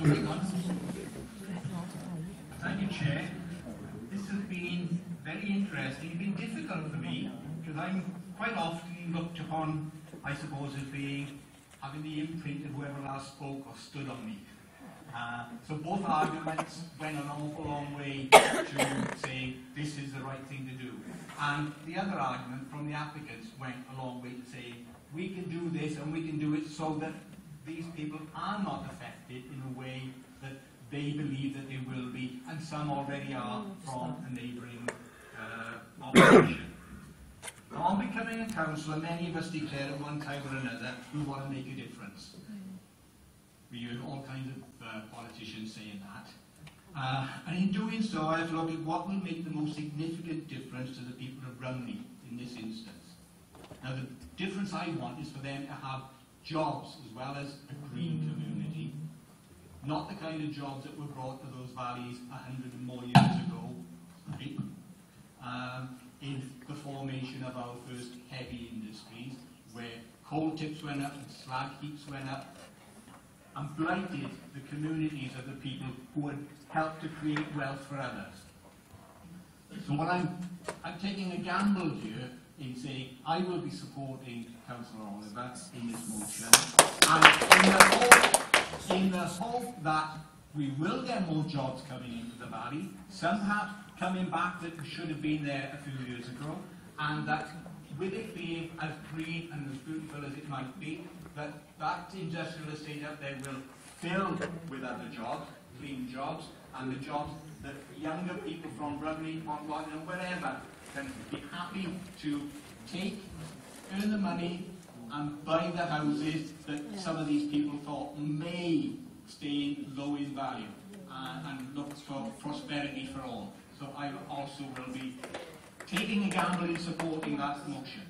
Thank you, Chair. This has been very interesting. It's been difficult for me because I'm quite often looked upon, I suppose, as being having the imprint of whoever last spoke or stood on me. So both arguments went an awful long way to say this is the right thing to do. And the other argument from the applicants went a long way to say we can do this and we can do it so that these people are not affected in a way that they believe that they will be, and some already are from a neighbouring operation. On becoming a councillor, many of us declare at one time or another we want to make a difference. We hear all kinds of politicians saying that. And in doing so, I have looked at what will make the most significant difference to the people of Rumney in this instance. Now, the difference I want is for them to have jobs as well as a green community. Not the kind of jobs that were brought to those valleys 100 and more years ago, right? In the formation of our first heavy industries, where coal tips went up and slag heaps went up, and blighted the communities of the people who had helped to create wealth for others. So what I'm taking a gamble here in saying I will be supporting Councillor Oliver in this motion, and in the hope that we will get more jobs coming into the valley, some perhaps coming back that should have been there a few years ago, and that with it being as green and as beautiful as it might be, that industrial estate up there will fill with other jobs, clean jobs, and the jobs that younger people from Rumney, Montwalton, and wherever can be happy to take, earn the money, and buy the houses that some of these people thought may stay low in value, and look for prosperity for all. So I also will be taking a gamble in supporting that motion.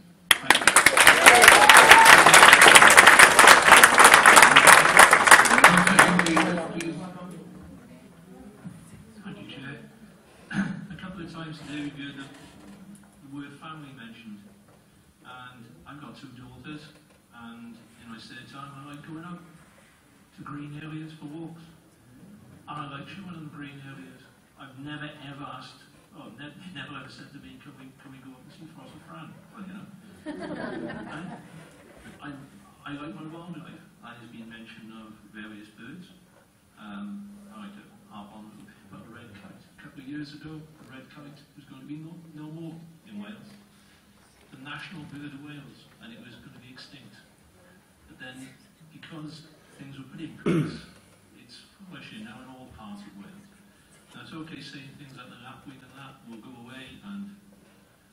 Thank you, Chair. A couple of times today we heard the word family mentioned, and I've got two daughters, and in my spare time I like going out to green areas for walks, and I like showing them green areas. I've never ever asked, never ever said to me, can we go up and see Frost and Fran? Well, you know. I like my wildlife, and there's been mention of various birds. I like to harp on about a red kite. A couple of years ago, the red kite was going to be no more in Wales. The national bird of Wales, and it was going to be extinct. But then, because things were put in place, it's flourishing now in all parts of Wales. Now it's okay saying things like the lapwing and that will go away and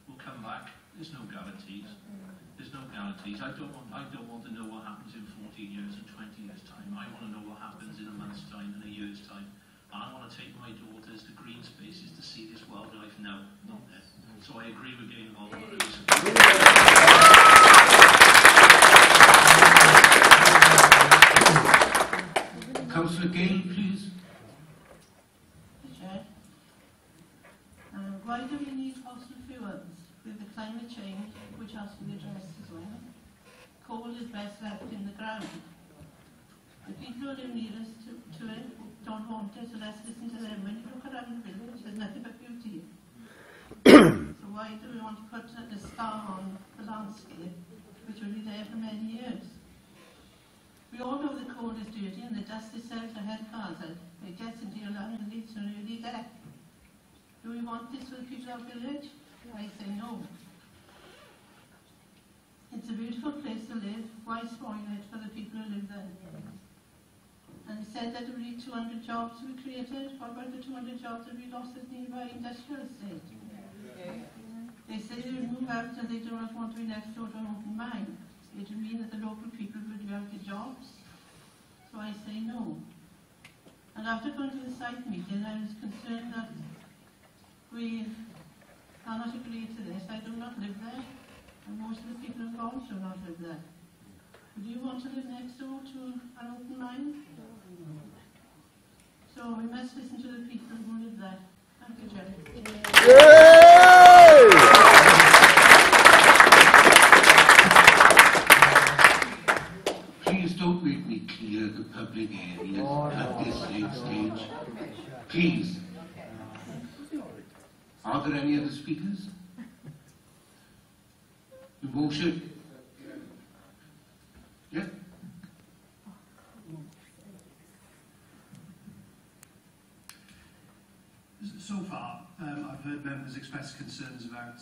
will come back. There's no guarantees. There's no guarantees. I don't want to know what happens in 14 years and 20 years' time. I want to know what happens in a month's time and a year's time. And I want to take my daughters to green spaces to see this wildlife now, not there. So I agree with getting involved with this. Councillor Gale, please. Why do we need fossil fuels with the climate change, which has to be addressed as well? Coal is best left in the ground. The people who live near us to it don't want it, so let's listen to them. When you look around the village, there's nothing but beauty. So why do we want to put a star on the landscape, which will be there for many years? We all know the coal is dirty and the dust itself a head hazard. It gets into your lungs and leads to early death. Do we want this for the people of the village? I say no. It's a beautiful place to live. Why spoil it for the people who live there? And it said that only 200 jobs were created. What about the 200 jobs that we lost at nearby industrial estate? They say they will move out and they do not want to be next door to an open mine. It would mean that the local people would be out of jobs. So I say no. And after going to the site meeting, I was concerned that we cannot agree to this. I do not live there, and most of the people involved do not live there. Do you want to live next door to an open mine? So we must listen to the people who live there. Thank you, Jerry. Please don't make me clear the public areas at this late stage. Please. Are there any other speakers? Motion? Yeah? So far, I've heard members express concerns about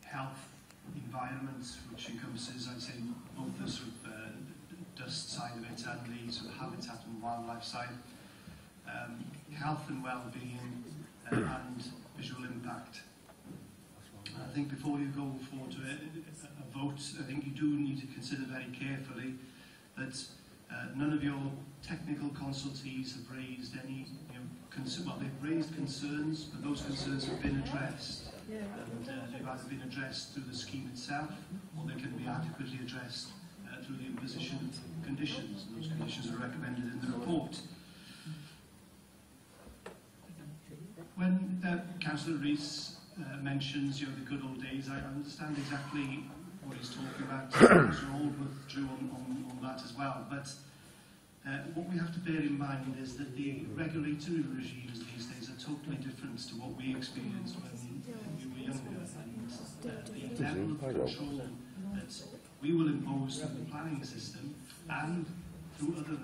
health, environment, which encompasses, I'd say, both the sort of dust side of it and the sort of habitat and wildlife side. Health and well-being and visual impact. I think before you go forward to a vote, I think you do need to consider very carefully that none of your technical consultees have raised any, well, they've raised concerns, but those concerns have been addressed. And they've either been addressed through the scheme itself, or they can be adequately addressed through the imposition of conditions. And those conditions are recommended in the report. When Councillor Rees mentions, the good old days, I understand exactly what he's talking about. Councillor Aldworth drew on that as well. But what we have to bear in mind is that the regulatory regimes these days are totally different to what we experienced when we were younger. And the level of control that we will impose through the planning system and through other